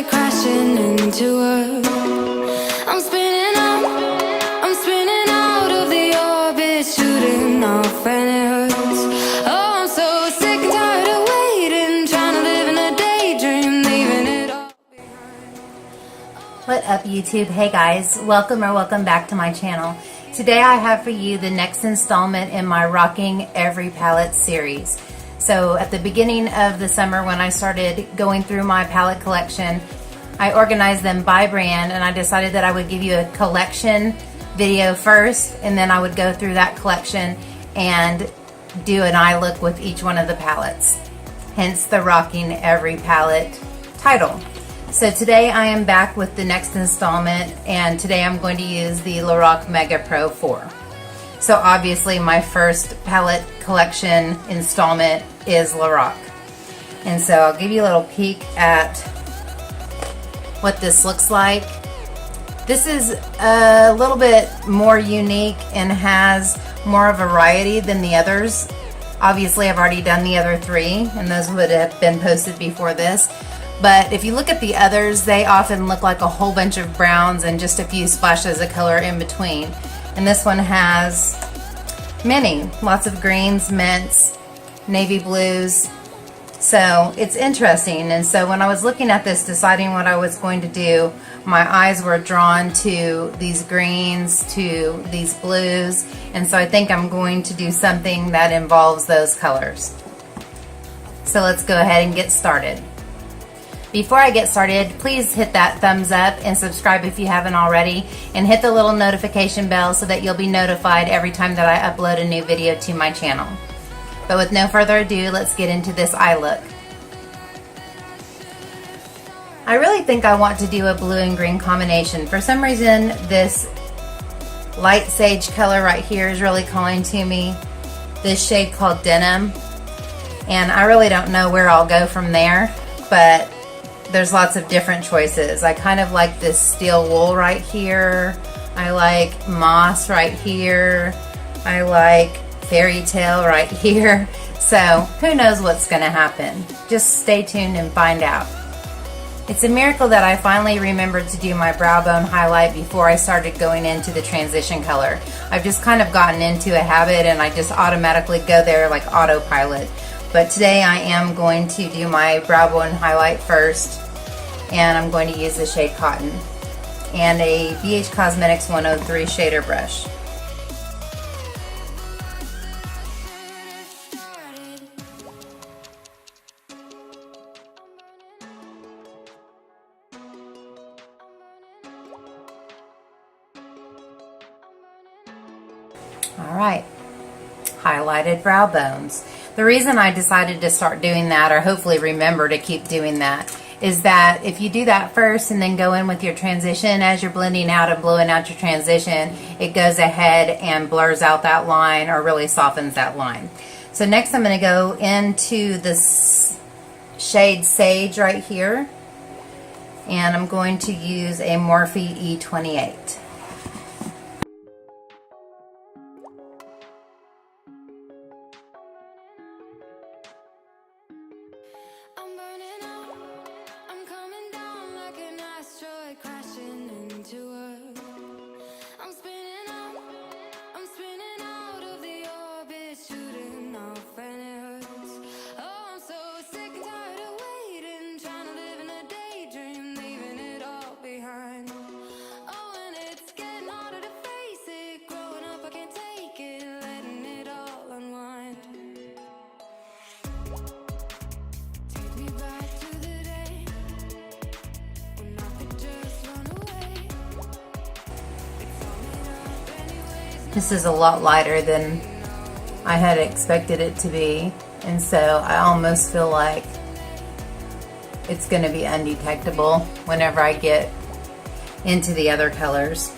Crashing into Earth. I'm spinning out of the orbit, shooting off, and it hurts. Oh, I'm so sick and tired of waiting, trying to live in a daydream, leaving it all behind. What up, YouTube? Hey guys, welcome back to my channel. Today I have for you the next installment in my Rocking Every Palette series. So at the beginning of the summer, when I started going through my palette collection, I organized them by brand, and I decided that I would give you a collection video first, and then I would go through that collection and do an eye look with each one of the palettes. Hence the Rocking Every Palette title. So today I am back with the next installment, and today I'm going to use the Lorac Mega Pro 4. So obviously my first palette collection installment is Lorac. And so I'll give you a little peek at what this looks like. This is a little bit more unique and has more of a variety than the others. Obviously I've already done the other three, and those would have been posted before this. But if you look at the others, they often look like a whole bunch of browns and just a few splashes of color in between. And this one has lots of greens, mints, navy blues. So it's interesting. And so when I was looking at this, deciding what I was going to do, my eyes were drawn to these greens, to these blues. And so I think I'm going to do something that involves those colors. So let's go ahead and get started. Before I get started, please hit that thumbs up and subscribe if you haven't already, and hit the little notification bell so that you'll be notified every time that I upload a new video to my channel. But with no further ado, let's get into this eye look. I really think I want to do a blue and green combination. For some reason, this light sage color right here is really calling to me. This shade called Denim. And I really don't know where I'll go from there, but there's lots of different choices. I kind of like this steel wool right here. I like moss right here. I like fairy tale right here. So who knows what's gonna happen? Just stay tuned and find out. It's a miracle that I finally remembered to do my brow bone highlight before I started going into the transition color. I've just kind of gotten into a habit, and I just automatically go there like autopilot. But today I am going to do my brow bone highlight first, and I'm going to use the shade Cotton and a BH Cosmetics 103 shader brush. Alright, highlighted brow bones. The reason I decided to start doing that, or hopefully remember to keep doing that, is that if you do that first and then go in with your transition, as you're blending out and blowing out your transition, it goes ahead and blurs out that line, or really softens that line. So next I'm going to go into this shade Sage right here, and I'm going to use a Morphe E28. Crashing into Earth. I'm spinning out of the orbit, shooting off, and it hurts. Oh, I'm so sick and tired of waiting, trying to live in a daydream, leaving it all behind. Oh, and it's getting harder to face it, growing up I can't take it, letting it all unwind. Take me back to the day when I could just run away. This is a lot lighter than I had expected it to be, and so I almost feel like it's going to be undetectable whenever I get into the other colors.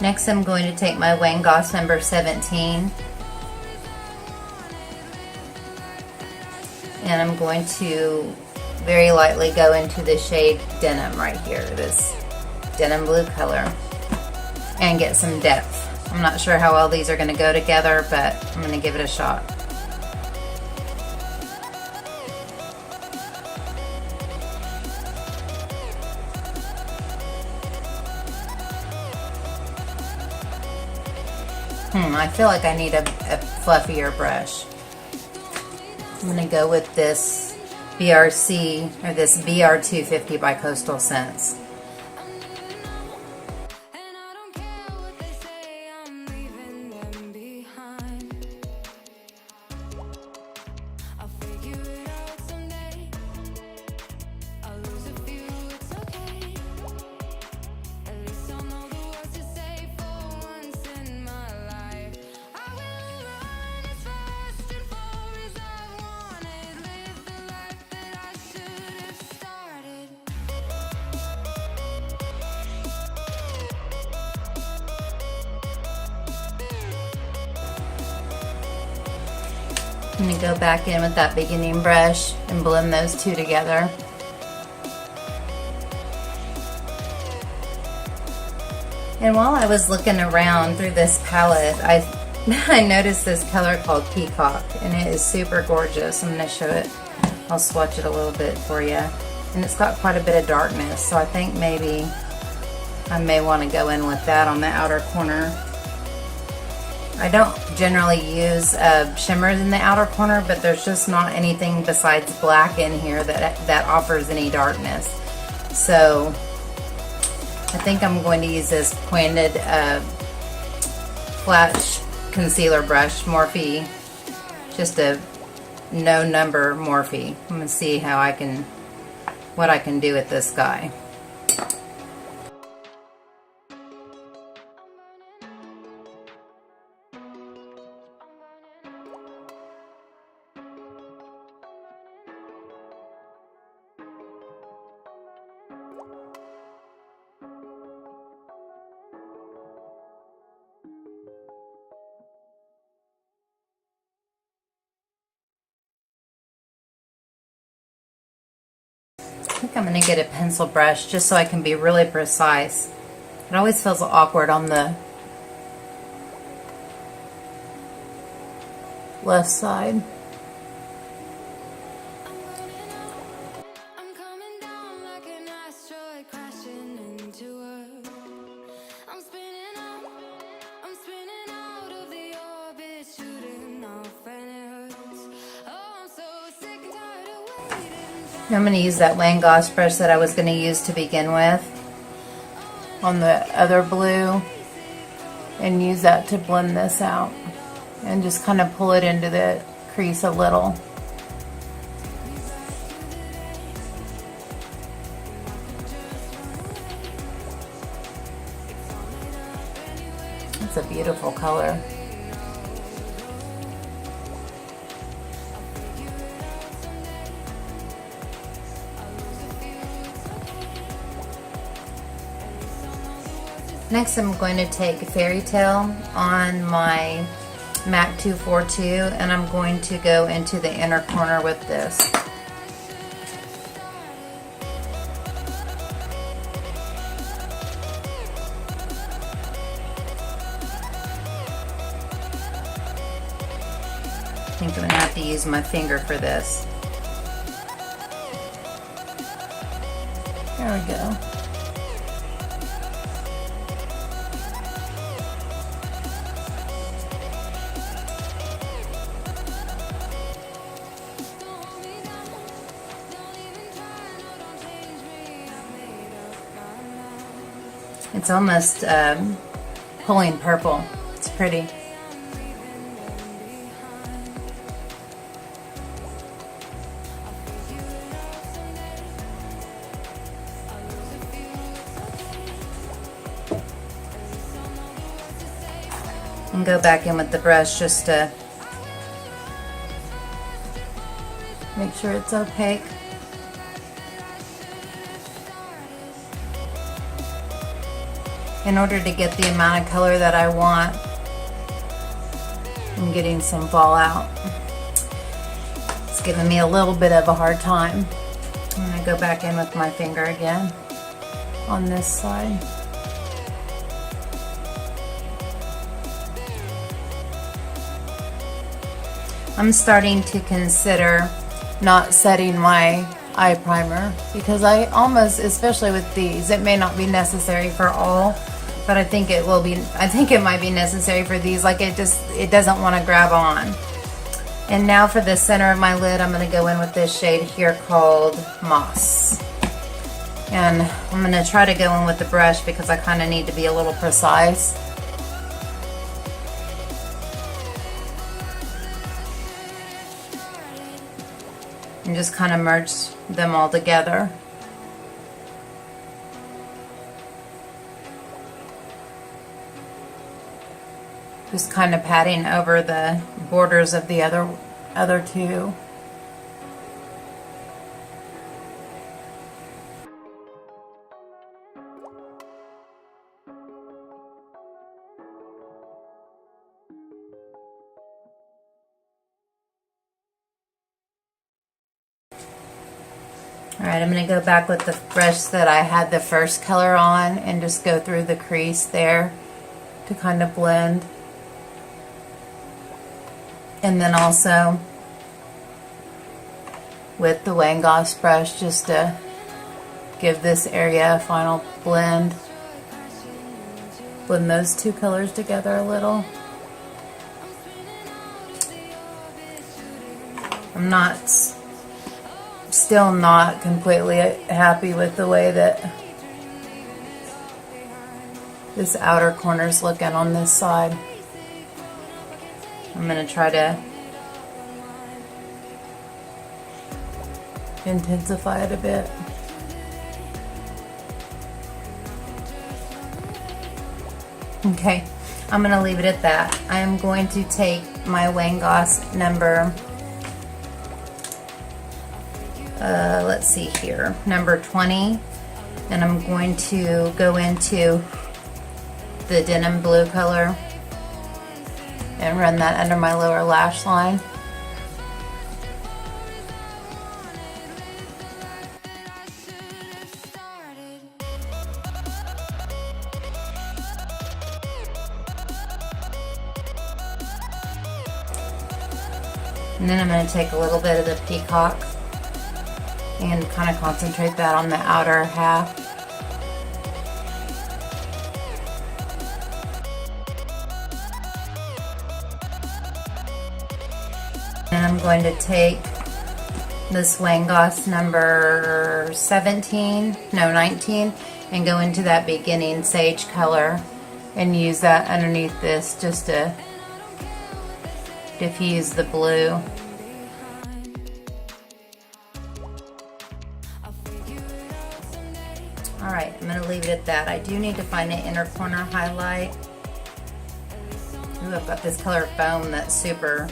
Next I'm going to take my Wayne Goss number 17, and I'm going to very lightly go into the shade Denim right here, this denim blue color, and get some depth. I'm not sure how well these are going to go together, but I'm going to give it a shot. I feel like I need a fluffier brush. I'm going to go with this BRC, or this BR250 by Coastal Scents. I'm going to go back in with that beginning brush and blend those two together. And while I was looking around through this palette, I noticed this color called Peacock, and it is super gorgeous. I'm going to show it. I'll swatch it a little bit for you. And it's got quite a bit of darkness, so I think maybe I may want to go in with that on the outer corner. I don't generally use shimmers in the outer corner, but there's just not anything besides black in here that offers any darkness. So I think I'm going to use this pointed flat concealer brush, Morphe, just a no number Morphe. I'm going to see how what I can do with this guy. I think I'm going to get a pencil brush just so I can be really precise. It always feels awkward on the left side. I'm coming down like an asteroid crashing into Earth. I'm spinning out of the orbit, shooting off, and it hurts. Oh, I'm so sick and tired of waiting. I'm going to use that Langosh brush that I was going to use to begin with on the other blue, and use that to blend this out and just kind of pull it into the crease a little. It's a beautiful color. Next, I'm going to take Fairy Tale on my MAC 242, and I'm going to go into the inner corner with this. I think I'm going to have to use my finger for this. There we go. It's almost pulling purple. It's pretty. And go back in with the brush just to make sure it's opaque. In order to get the amount of color that I want, I'm getting some fallout. It's giving me a little bit of a hard time. I'm going to go back in with my finger again on this side. I'm starting to consider not setting my eye primer because I almost, especially with these, it may not be necessary for all, but I think it will be. I think it might be necessary for these. Like it doesn't want to grab on. And now for the center of my lid, I'm going to go in with this shade here called Moss. And I'm going to try to go in with the brush because I kind of need to be a little precise. And just kind of merge them all together. Just kind of patting over the borders of the other two. Alright, I'm going to go back with the brush that I had the first color on and just go through the crease there to kind of blend. And then also with the Wayne Goss brush just to give this area a final blend. Blend those two colors together a little. I'm still not completely happy with the way that this outer corner is looking on this side. I'm going to try to intensify it a bit. Okay, I'm going to leave it at that. I am going to take my Wayne Goss number, let's see here, number 20, and I'm going to go into the denim blue color and run that under my lower lash line. And then I'm going to take a little bit of the peacock and kind of concentrate that on the outer half. And I'm going to take this Wayne Goss number 19, and go into that beginning sage color and use that underneath this just to diffuse the blue. Alright, I'm going to leave it at that. I do need to find an inner corner highlight. Ooh, I've got this color foam that's super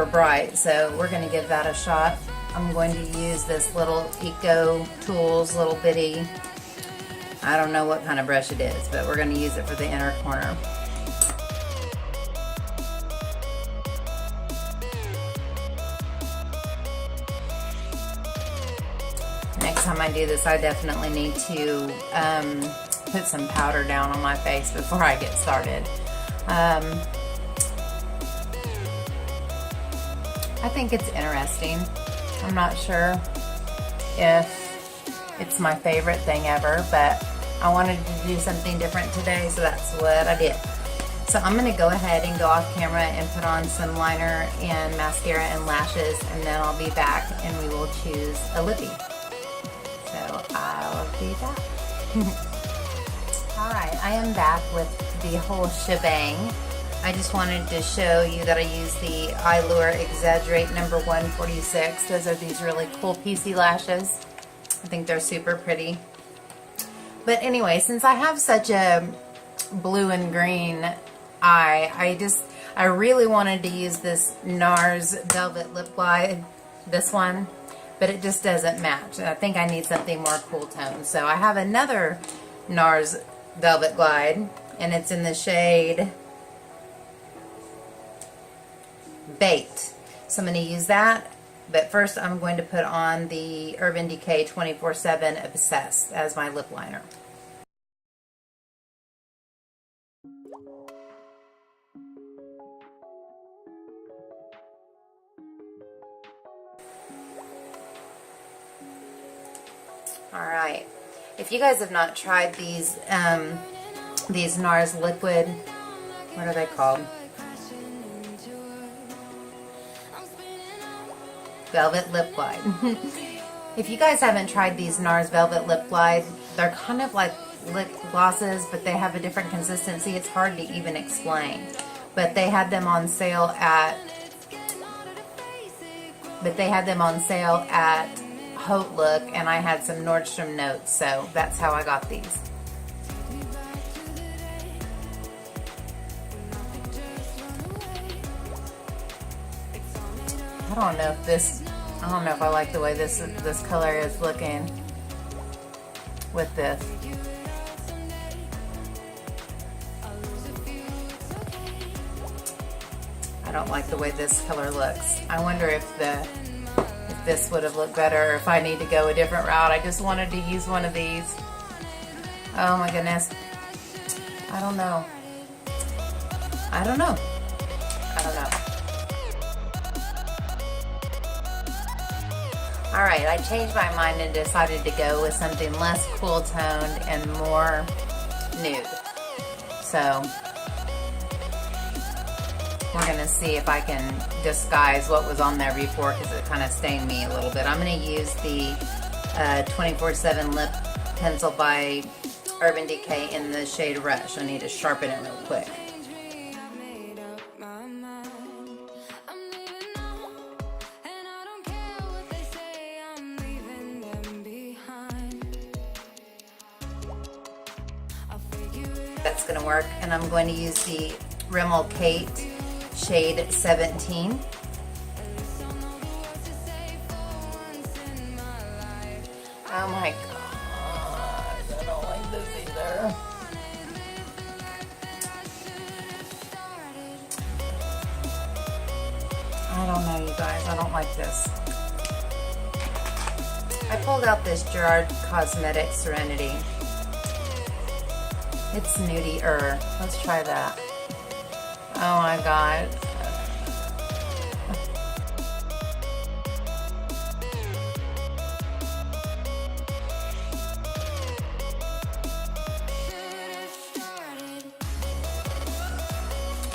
bright, so we're going to give that a shot. I'm going to use this little Eco Tools little bitty, I don't know what kind of brush it is, but we're going to use it for the inner corner. Next time I do this, I definitely need to put some powder down on my face before I get started. I think it's interesting. I'm not sure if it's my favorite thing ever, but I wanted to do something different today, so that's what I did. So I'm going to go ahead and go off camera and put on some liner and mascara and lashes, and then I'll be back and we will choose a lippy. So I'll be back. Alright, I am back with the whole shebang. I just wanted to show you that I use the Allure Exaggerate number 146. Those are these really cool PC lashes. I think they're super pretty. But anyway, since I have such a blue and green eye, I really wanted to use this NARS Velvet Lip Glide, this one, but it just doesn't match. I think I need something more cool tone. So I have another NARS Velvet Glide, and it's in the shade Bait. So I'm going to use that But first I'm going to put on the Urban Decay 24/7 Obsessed as my lip liner. Alright, if you guys have not tried these NARS liquid, what are they called? Velvet Lip Glide. If you guys haven't tried these NARS Velvet Lip Glide, they're kind of like lip glosses, but they have a different consistency. It's hard to even explain. But they had them on sale at Haute Look, and I had some Nordstrom notes, so that's how I got these. I don't know if I like the way this color is looking with this. I don't like the way this color looks. I wonder if this would have looked better, or if I need to go a different route. I just wanted to use one of these. Oh my goodness. I don't know. Alright, I changed my mind and decided to go with something less cool toned and more nude. So, we're going to see if I can disguise what was on there before, because it kind of stained me a little bit. I'm going to use the 24/7 Lip Pencil by Urban Decay in the shade Rush. I need to sharpen it real quick. That's going to work, and I'm going to use the Rimmel Kate shade 17. Oh my god, I don't like this either. I don't know, you guys, I don't like this. I pulled out this Gerard Cosmetics Serenity. It's nudie-er. Let's try that. Oh my god.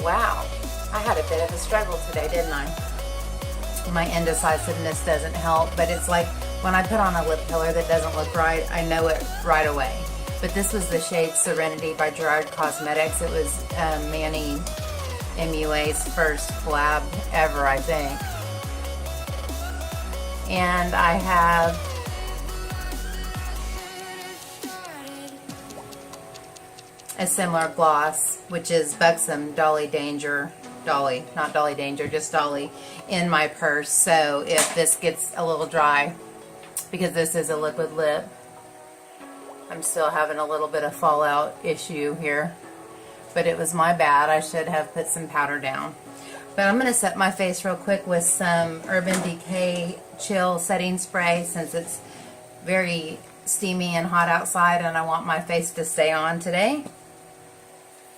Wow. I had a bit of a struggle today, didn't I? My indecisiveness doesn't help, but it's like when I put on a lip color that doesn't look right, I know it right away. But this was the shade Serenity by Gerard Cosmetics. It was Manny MUA's first collab ever, I think. And I have a similar gloss, which is Buxom Dolly Danger, not Dolly Danger, just Dolly, in my purse. So if this gets a little dry, because this is a liquid lip, I'm still having a little bit of fallout issue here, but it was my bad. I should have put some powder down. But I'm going to set my face real quick with some Urban Decay Chill Setting Spray, since it's very steamy and hot outside and I want my face to stay on today.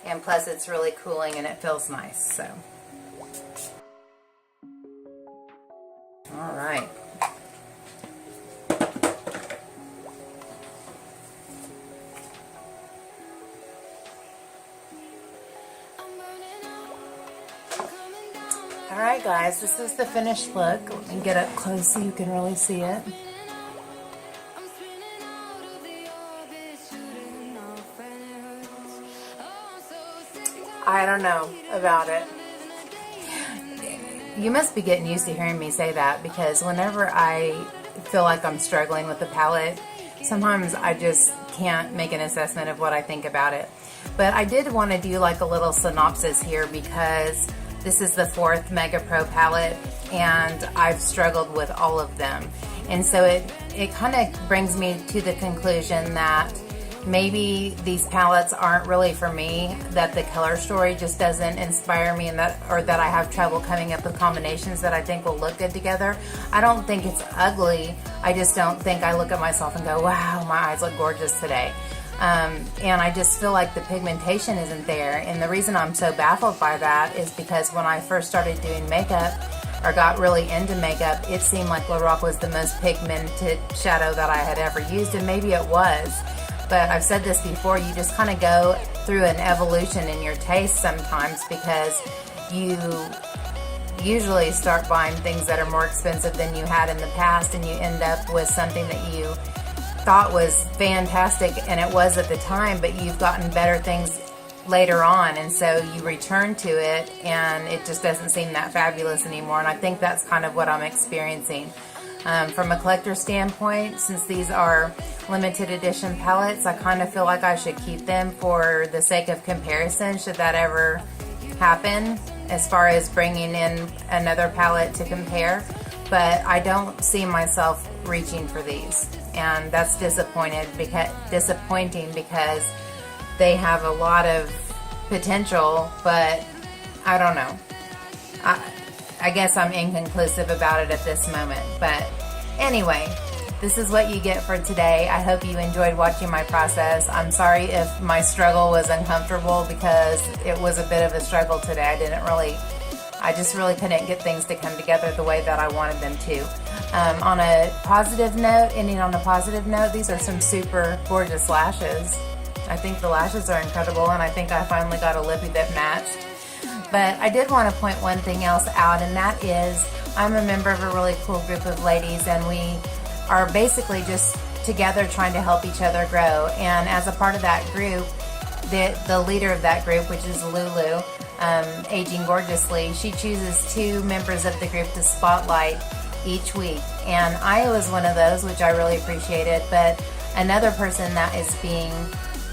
And plus it's really cooling and it feels nice. So, all right. Alright guys, this is the finished look. Let me get up close so you can really see it. I don't know about it. You must be getting used to hearing me say that, because whenever I feel like I'm struggling with the palette, sometimes I just can't make an assessment of what I think about it. But I did want to do like a little synopsis here, because this is the 4th Mega Pro palette and I've struggled with all of them. And so it kind of brings me to the conclusion that maybe these palettes aren't really for me, that the color story just doesn't inspire me, and that I have trouble coming up with combinations that I think will look good together. I don't think it's ugly. I just don't think I look at myself and go, wow, my eyes look gorgeous today. And I just feel like the pigmentation isn't there. And the reason I'm so baffled by that is because when I first started doing makeup, or got really into makeup, it seemed like Lorac was the most pigmented shadow that I had ever used, and maybe it was. But I've said this before, you just kind of go through an evolution in your taste sometimes, because you usually start buying things that are more expensive than you had in the past, and you end up with something that you thought was fantastic, and it was at the time, but you've gotten better things later on, and so you return to it and it just doesn't seem that fabulous anymore. And I think that's kind of what I'm experiencing. From a collector standpoint, since these are limited edition palettes, I kind of feel like I should keep them for the sake of comparison, should that ever happen, as far as bringing in another palette to compare. But I don't see myself reaching for these, and that's disappointing because they have a lot of potential, but I don't know. I guess I'm inconclusive about it at this moment. But anyway, this is what you get for today. I hope you enjoyed watching my process. I'm sorry if my struggle was uncomfortable, because it was a bit of a struggle today. I just really couldn't get things to come together the way that I wanted them to. On a positive note, ending on a positive note, these are some super gorgeous lashes. I think the lashes are incredible, and I think I finally got a lippy that matched. But I did want to point one thing else out, and that is I'm a member of a really cool group of ladies, and we are basically just together trying to help each other grow. And as a part of that group, the leader of that group, which is Lulu, Aging Gorgeously, she chooses 2 members of the group to spotlight each week. And I was one of those, which I really appreciated. But another person that is being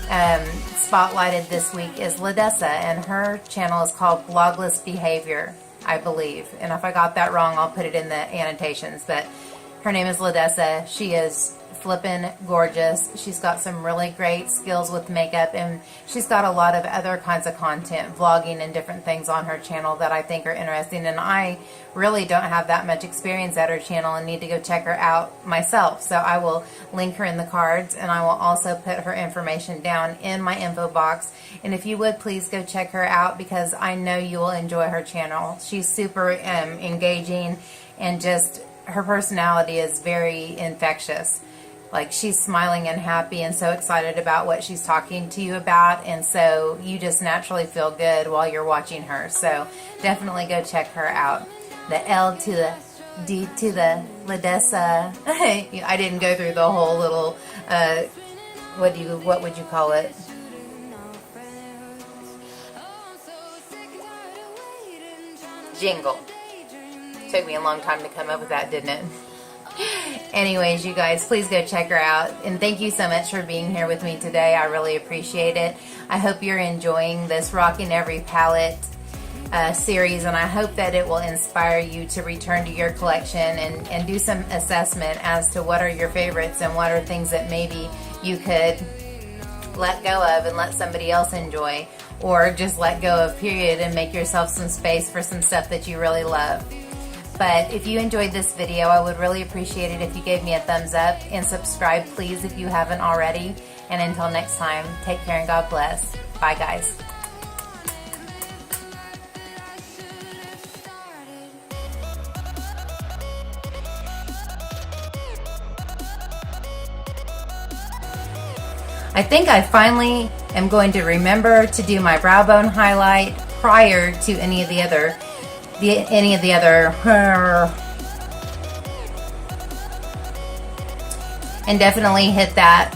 spotlighted this week is Ladessa, and her channel is called Blogless Behavior, I believe. And if I got that wrong, I'll put it in the annotations. But her name is Ladessa. She is flippin' gorgeous. She's got some really great skills with makeup, and she's got a lot of other kinds of content, vlogging and different things on her channel that I think are interesting. And I really don't have that much experience at her channel and need to go check her out myself. So I will link her in the cards, and I will also put her information down in my info box. And if you would, please go check her out, because I know you will enjoy her channel. She's super engaging, and just her personality is very infectious. Like, she's smiling and happy and so excited about what she's talking to you about, and so you just naturally feel good while you're watching her. So definitely go check her out. The L to the D to the Ladessa. I didn't go through the whole little what would you call it? Jingle. Took me a long time to come up with that, didn't it? Anyways, you guys, please go check her out, and thank you so much for being here with me today. I really appreciate it. I hope you're enjoying this Rocking Every Palette series, and I hope that it will inspire you to return to your collection and do some assessment as to what are your favorites and what are things that maybe you could let go of and let somebody else enjoy, or just let go of, period, and make yourself some space for some stuff that you really love. But if you enjoyed this video, I would really appreciate it if you gave me a thumbs up, and subscribe, please, if you haven't already. And until next time, take care and God bless. Bye, guys. I think I finally am going to remember to do my brow bone highlight prior to any of the other and definitely hit that